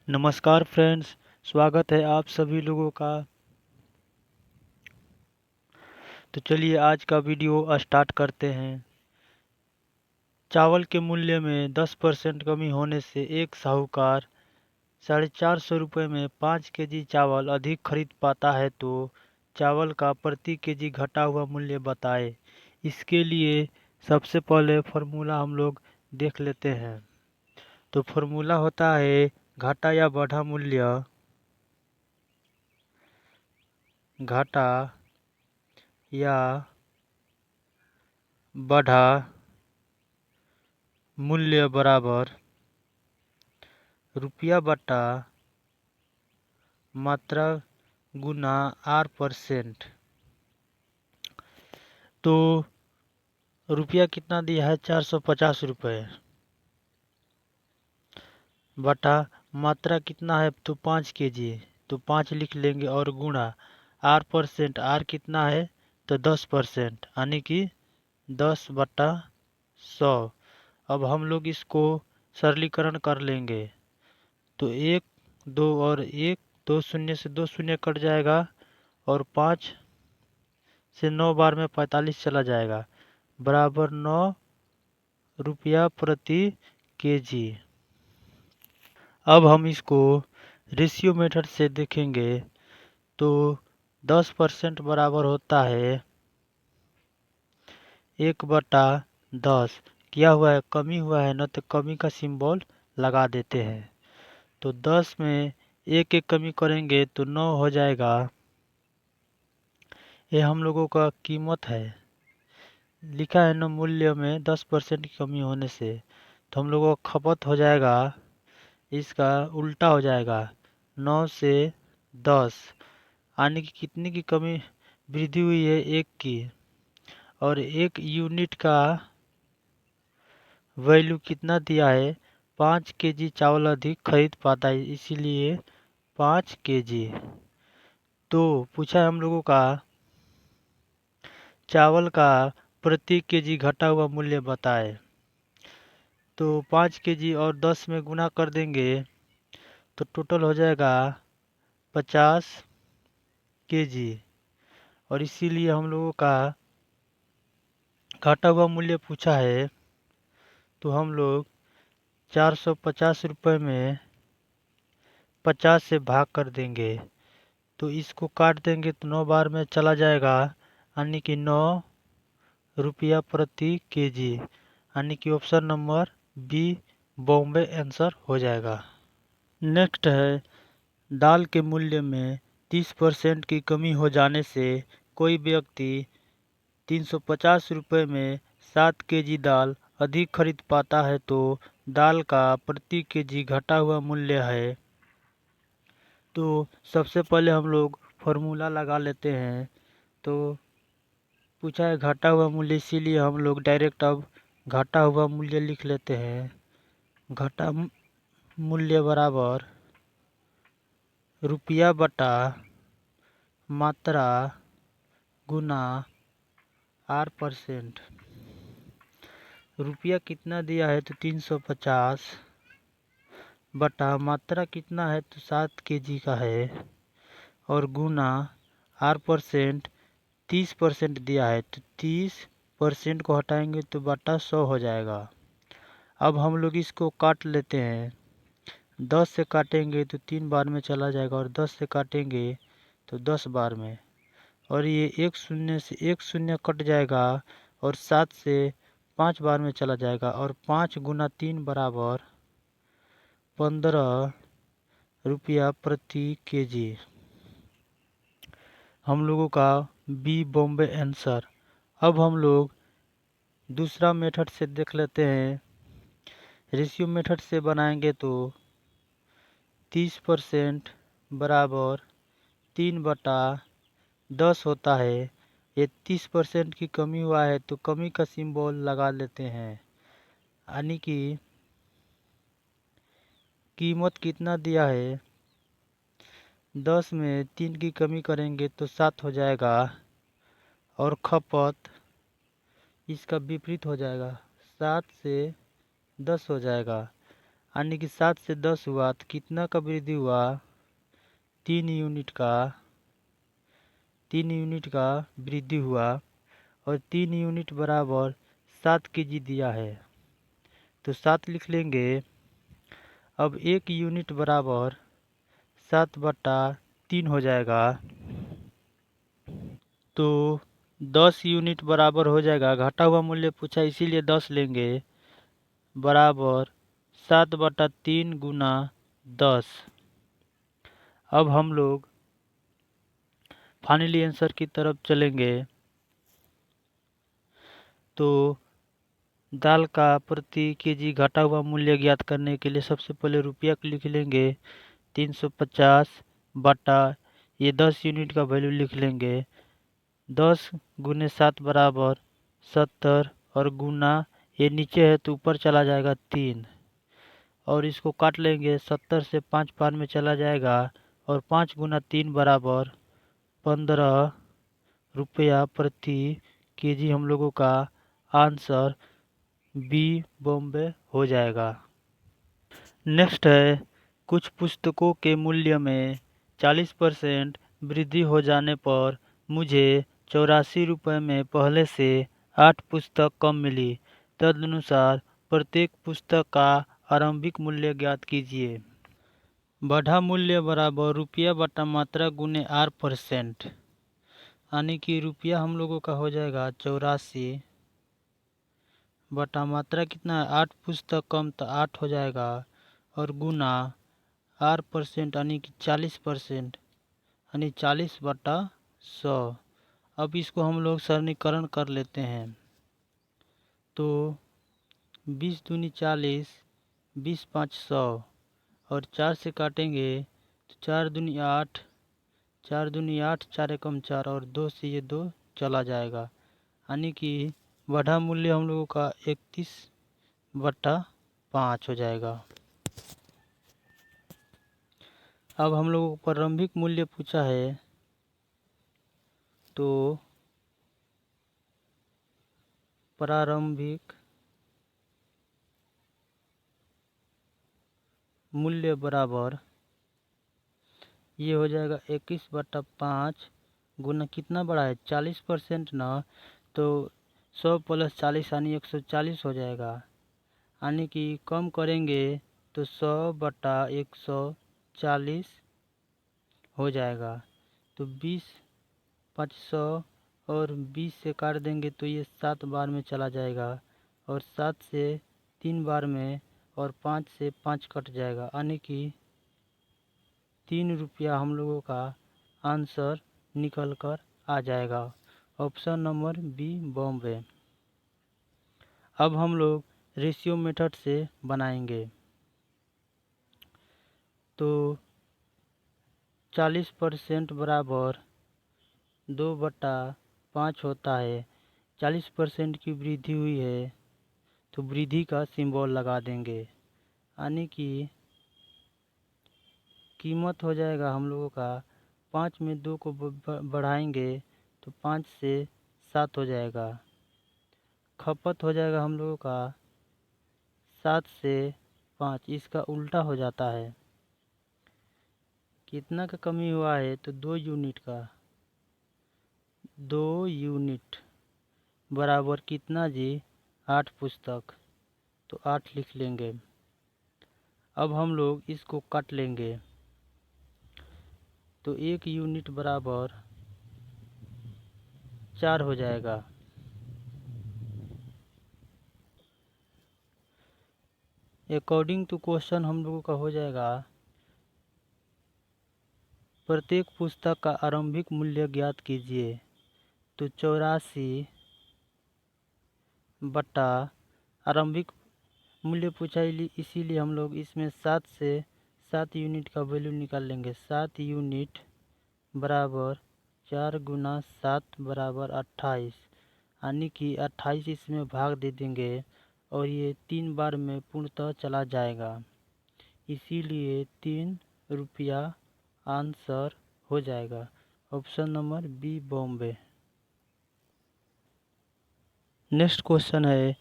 नमस्कार फ्रेंड्स, स्वागत है आप सभी लोगों का। तो चलिए आज का वीडियो स्टार्ट करते हैं। चावल के मूल्य में 10% कमी होने से एक साहूकार 450 रुपये में 5 केजी चावल अधिक खरीद पाता है, तो चावल का प्रति केजी घटा हुआ मूल्य बताएं। इसके लिए सबसे पहले फॉर्मूला हम लोग देख लेते हैं। तो फॉर्मूला होता है घाटा या बढ़ा मूल्य घाटा या बढ़ा मूल्य बराबर रुपया बटा मात्रा गुना R%। तो रुपया कितना दिया है, 450 रुपये, बटा मात्रा कितना है तो 5 केजी, तो 5 लिख लेंगे और गुणा R%। R कितना है तो 10%, यानी कि 10/100। अब हम लोग इसको सरलीकरण कर लेंगे। तो 1 2 और 1, 2 शून्य से 2 शून्य कट जाएगा और 5 से 9 बार में 45 चला जाएगा, बराबर 9 रुपया प्रति केजी। अब हम इसको रेशियो मेथड से देखेंगे तो 10% बराबर होता है 1/10। क्या हुआ है, कमी हुआ है ना, तो कमी का सिंबल लगा देते हैं। तो 10 में एक एक कमी करेंगे तो 9 हो जाएगा। ये हम लोगों का कीमत है, लिखा है ना, मूल्य में 10% की कमी होने से। तो हम लोगों का खपत हो जाएगा, इसका उल्टा हो जाएगा, 9 से 10, यानी कि कितनी की कमी वृद्धि हुई है, 1 की। और 1 यूनिट का वैल्यू कितना दिया है, 5 केजी चावल अधिक खरीद पाता है, इसीलिए 5 केजी। तो पूछा है हम लोगों का चावल का प्रति केजी घटा हुआ मूल्य बताए। तो 5 केजी और 10 में गुना कर देंगे तो टोटल हो जाएगा 50 केजी। और इसीलिए हम लोगों का घटा हुआ मूल्य पूछा है, तो हम लोग 450 रुपये में 50 से भाग कर देंगे। तो इसको काट देंगे तो 9 बार में चला जाएगा, यानी कि 9 रुपया प्रति केजी, यानी कि option number B Bombay answer हो जाएगा। नेक्स्ट है, दाल के मूल्य में 30% की कमी हो जाने से कोई व्यक्ति 350 रुपये में 7 केजी दाल अधिक खरीद पाता है, तो दाल का प्रति केजी घटा हुआ मूल्य है। तो सबसे पहले हम लोग फॉर्मूला लगा लेते हैं। तो पूछा है घटा हुआ मूल्य, इसीलिए हम लोग डायरेक्ट अब घटा हुआ मूल्य लिख लेते हैं। घटा मूल्य बराबर रुपया बटा मात्रा गुना R%। रुपया कितना दिया है तो 350, बटा मात्रा कितना है तो 7 केजी का है, और गुना R%। 30% दिया है तो 30% को हटाएंगे तो बटा 100 हो जाएगा। अब हम लोग इसको काट लेते हैं। 10 से काटेंगे तो 3 बार में चला जाएगा, और 10 से काटेंगे तो 10 बार में। और ये 1 शून्य से 1 शून्य कट जाएगा, और 7 से 5 बार में चला जाएगा, और 5 गुना 3 बराबर 15 रुपया प्रति केजी। हम लोगों का बी बॉम्बे आंसर। अब हम लोग दूसरा मेथड से देख लेते हैं। रेशियो मेथड से बनाएंगे तो 30% बराबर 3/10 होता है। ये 30% की कमी हुआ है, तो कमी का सिंबल लगा लेते हैं, यानी कि कीमत कितना दिया है, 10 में 3 की कमी करेंगे तो 7 हो जाएगा, और खपत इसका विपरीत हो जाएगा, 7 से 10 हो जाएगा, यानी कि 7 से 10 हुआ तो कितना का वृद्धि हुआ? 3 यूनिट का 3 यूनिट का वृद्धि हुआ। और 3 यूनिट बराबर 7 केजी दिया है तो 7 लिख लेंगे। अब 1 यूनिट बराबर 7/3 हो जाएगा। तो 10 यूनिट बराबर हो जाएगा, घटा हुआ मूल्य पूछा इसीलिए 10 लेंगे, बराबर 7/3 गुना 10। अब हम लोग फाइनली आंसर की तरफ चलेंगे। तो दाल का प्रति केजी घटा हुआ मूल्य ज्ञात करने के लिए सबसे पहले रुपया को लिख लेंगे 350 बटा ये 10 यूनिट का वैल्यू लिख लेंगे। 10 गुने 7 बराबर 70 और गुना ये नीचे है तो ऊपर चला जाएगा 3 और इसको काट लेंगे। 70 से 5 पार में चला जाएगा और 5 गुना 3 बराबर 15 रुपया प्रति केजी हम लोगों का आंसर बी बॉम्बे हो जाएगा। नेक्स्ट है कुछ पुस्तकों के मूल्य में 40% वृद्धि हो जाने पर मुझे 84 रुपये में पहले से 8 पुस्तक कम मिली। तदनुसार प्रत्येक पुस्तक का आरंभिक मूल्य ज्ञात कीजिए। बढ़ा मूल्य बराबर रुपया बटा मात्रा गुने R%, यानी कि रुपया हम लोगों का हो जाएगा 84 बटा मात्रा कितना है 8 पुस्तक कम तो 8 हो जाएगा और गुना R% यानी कि 40%, यानी 40/100। अब इसको हम लोग सरलीकरण कर लेते हैं। तो 20 दूनी 40, 20 5 100 और 4 से काटेंगे तो 4 दूनी 8, 4 दूनी 8, 4 एकम 4 और 2 से ये 2 चला जाएगा, यानी कि बढ़ा मूल्य हम लोगों का 31/5 हो जाएगा। अब हम लोगों को प्रारंभिक मूल्य पूछा है तो प्रारंभिक मूल्य बराबर ये हो जाएगा 21/5 गुना कितना बड़ा है 40% ना, तो 100 + 40 यानी 140 हो जाएगा, यानी कि कम करेंगे तो 100/140 हो जाएगा। तो 20 5 100 और 20 से काट देंगे तो ये 7 बार में चला जाएगा और 7 से 3 बार में और 5 से 5 कट जाएगा, यानी कि 3 रुपया हम लोगों का आंसर निकल कर आ जाएगा। Option number B Bombay. अब हम लोग रेशियो मेथड से बनाएंगे। तो 40% बराबर 2/5 होता है। 40% की वृद्धि हुई है तो वृद्धि का सिंबल लगा देंगे, यानी कि कीमत हो जाएगा हम लोगों का 5 में 2 को बढ़ाएंगे तो 5 से 7 हो जाएगा। खपत हो जाएगा हम लोगों का 7 से 5, इसका उल्टा हो जाता है। कितना का कमी हुआ है तो 2 यूनिट का। 2 यूनिट बराबर कितना जी 8 पुस्तक, तो 8 लिख लेंगे। अब हम लोग इसको काट लेंगे तो 1 यूनिट बराबर 4 हो जाएगा। अकॉर्डिंग टू क्वेश्चन हम लोगों का हो जाएगा प्रत्येक पुस्तक का आरंभिक मूल्य ज्ञात कीजिए। तो 84 बटा आरंभिक मूल्य पूछा इसीलिए हम लोग इसमें 7 से 7 यूनिट का वैल्यू निकाल लेंगे। 7 यूनिट बराबर 4 गुना 7 बराबर 28, यानी कि 28 इसमें भाग दे देंगे और ये 3 बार में पूर्णतः चला जाएगा, इसीलिए 3 रुपया आंसर हो जाएगा। Option number B Bombay. Next question है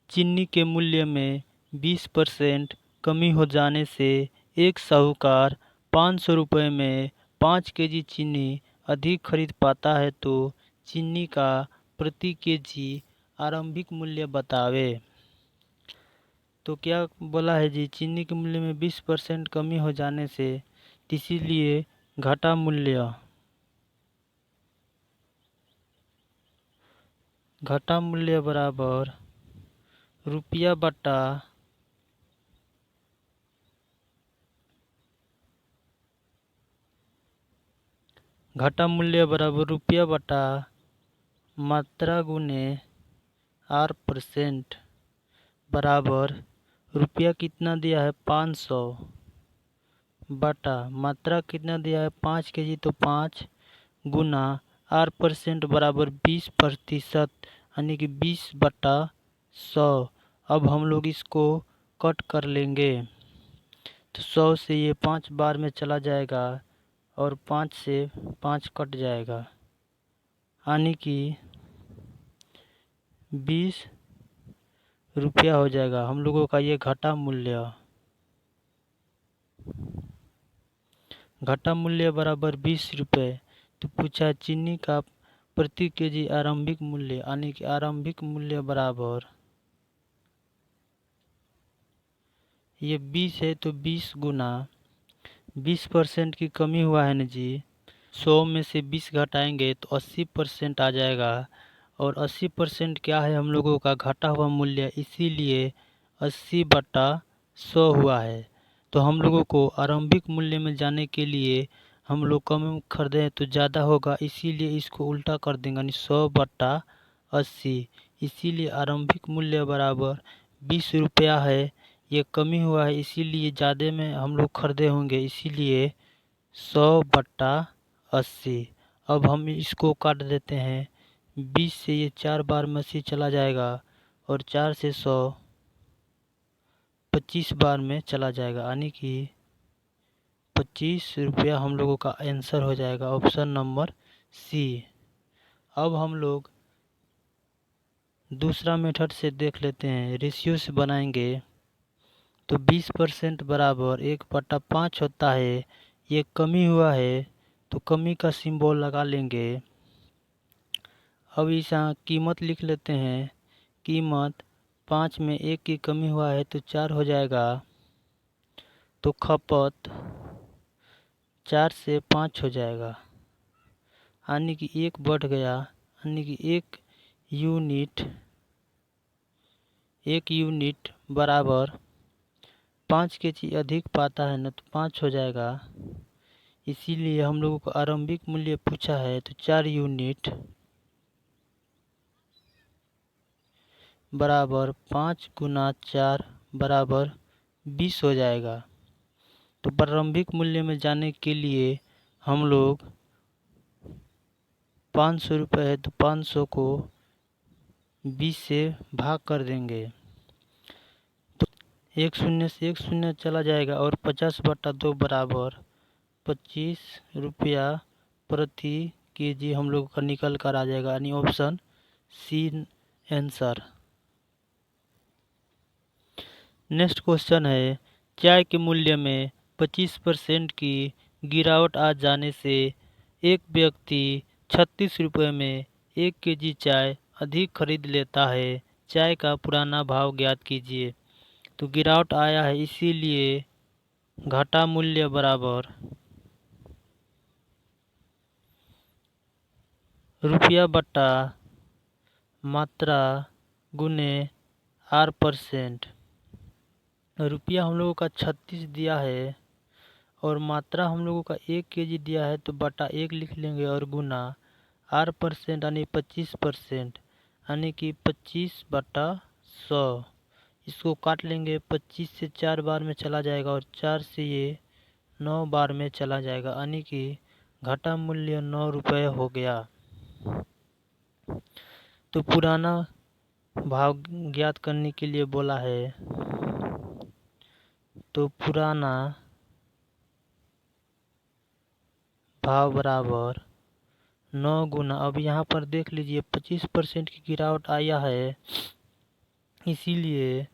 चीनी के मूल्य में 20% कमी हो जाने से एक साहूकार 500 रुपये में 5 केजी चीनी अधिक खरीद पाता है तो चीनी का प्रति केजी आरंभिक मूल्य बतावे। तो क्या बोला है जी, चीनी के मूल्य में 20% कमी हो जाने से इसीलिए घटा मूल्य बराबर रुपया बटा मात्रा गुने R% बराबर रुपया कितना दिया है 500 बटा मात्रा कितना दिया है 5 केजी तो 5 गुना R% बराबर 20% यानी कि 20/100। अब हम लोग इसको कट कर लेंगे तो 100 से ये 5 बार में चला जाएगा और 5 से 5 कट जाएगा यानी कि 20 रुपया हो जाएगा हम लोगों का ये घटा मूल्य बराबर 20 रुपये। तो पूछा चीनी का प्रति केजी आरंभिक मूल्य यानी कि आरंभिक मूल्य बराबर ये 20 है तो 20 गुना 20% की कमी हुआ है ना जी, 100 में से 20 घटाएंगे तो 80% आ जाएगा और 80% क्या है हम लोगों का घटा हुआ मूल्य, इसीलिए 80/100 हुआ है। तो हम लोगों को आरंभिक मूल्य में जाने के लिए हम लोग कम खरीदें तो ज़्यादा होगा, इसीलिए इसको उल्टा कर देंगे यानी 100/80। इसीलिए आरंभिक मूल्य बराबर 20 रुपया है, ये कमी हुआ है इसीलिए ज़्यादा में हम लोग खरीदे होंगे, इसीलिए 100/80। अब हम इसको काट देते हैं, 20 से ये 4 बार में 80 चला जाएगा और 4 से 100 25 बार में चला जाएगा यानी कि 25 रुपया हम लोगों का आंसर हो जाएगा ऑप्शन नंबर सी। अब हम लोग दूसरा मेथड से देख लेते हैं, रेशियो से बनाएंगे तो 20% बराबर 1/5 होता है। ये कमी हुआ है तो कमी का सिंबल लगा लेंगे। अब यहाँ कीमत लिख लेते हैं, कीमत 5 में 1 की कमी हुआ है तो 4 हो जाएगा, तो खपत 4 से 5 हो जाएगा यानी कि 1 बढ़ गया यानी कि 1 यूनिट बराबर 5 केजी अधिक पाता है ना तो 5 हो जाएगा। इसीलिए हम लोगों को आरंभिक मूल्य पूछा है तो 4 यूनिट बराबर 5 गुना 4 बराबर 20 हो जाएगा। तो प्रारंभिक मूल्य में जाने के लिए हम लोग 500 रुपये है तो 500 को 20 से भाग कर देंगे तो 1 शून्य से 1 शून्य चला जाएगा और 50/2 बराबर 25 रुपया प्रति केजी हम लोग का निकल कर आ जाएगा यानी option C answer. Next question है, चाय के मूल्य में 25% की गिरावट आ जाने से एक व्यक्ति 36 रुपये में 1 केजी चाय अधिक खरीद लेता है, चाय का पुराना भाव ज्ञात कीजिए। तो गिरावट आया है इसीलिए घटा मूल्य बराबर रुपया बटा मात्रा गुने R%। रुपया हम लोगों का 36 दिया है और मात्रा हम लोगों का 1 केजी दिया है तो बटा 1 लिख लेंगे और गुना R% यानी 25% यानी कि 25/100। इसको काट लेंगे, 25 से 4 बार में चला जाएगा और 4 से ये 9 बार में चला जाएगा यानी कि घटा मूल्य 9 रुपये हो गया। तो पुराना भाव ज्ञात करने के लिए बोला है, तो पुराना भाव बराबर 9 गुना, अब यहाँ पर देख लीजिए 25% की गिरावट आया है इसीलिए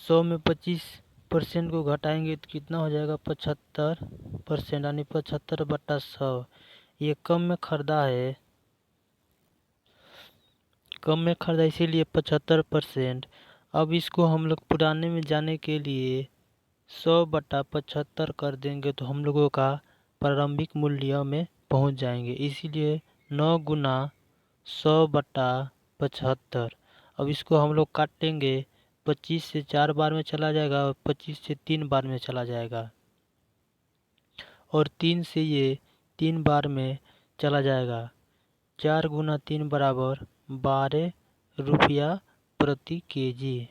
100 में 25% को घटाएंगे तो कितना हो जाएगा 75%, यानी 75/100। ये कम में खरीदा है, इसीलिए 75%। अब इसको हम लोग पुराने में जाने के लिए 100/75 कर देंगे तो हम लोगों का प्रारंभिक मूल्य में पहुंच जाएंगे, इसीलिए 9 गुना 100/75। अब इसको हम लोग काटेंगे, 25 से 4 बार में चला जाएगा और 25 से 3 बार में चला जाएगा, और 3 से ये 3 बार में चला जाएगा। 4 गुना 3 बराबर 12 रुपया प्रति KG.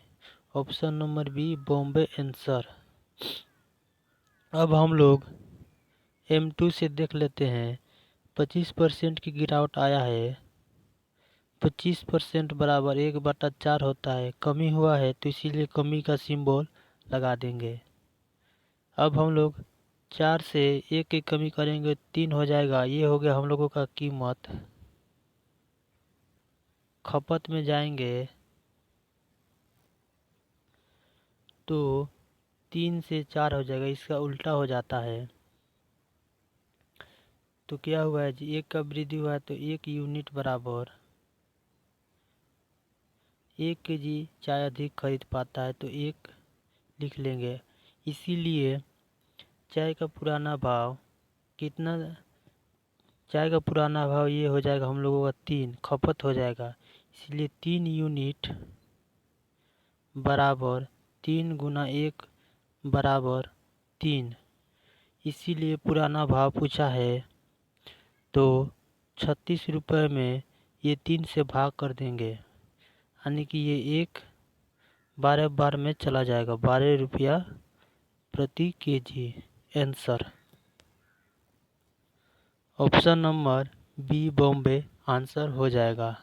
Option number B Bombay answer. अब हम लोग M2 से देख लेते हैं। 25% की गिरावट आया है। 25% बराबर 1/4 होता है। कमी हुआ है तो इसीलिए कमी का सिंबल लगा देंगे। अब हम लोग 4 से 1 की कमी करेंगे 3 हो जाएगा। ये हो गया हम लोगों का कीमत। खपत में जाएंगे तो 3 से 4 हो जाएगा, इसका उल्टा हो जाता है। तो क्या हुआ है जी, 1 का वृद्धि हुआ है तो 1 यूनिट बराबर 1 केजी चाय अधिक खरीद पाता है, तो 1 लिख लेंगे। इसीलिए चाय का पुराना भाव कितना, चाय का पुराना भाव ये हो जाएगा हम लोगों का 3 खपत हो जाएगा, इसलिए 3 यूनिट बराबर 3 गुना 1 बराबर 3। इसीलिए पुराना भाव पूछा है तो 36 रुपये में ये 3 से भाग कर देंगे, यानी कि ये 12 बार में चला जाएगा। 12 रुपया प्रति KG answer. Option number B Bombay answer हो जाएगा।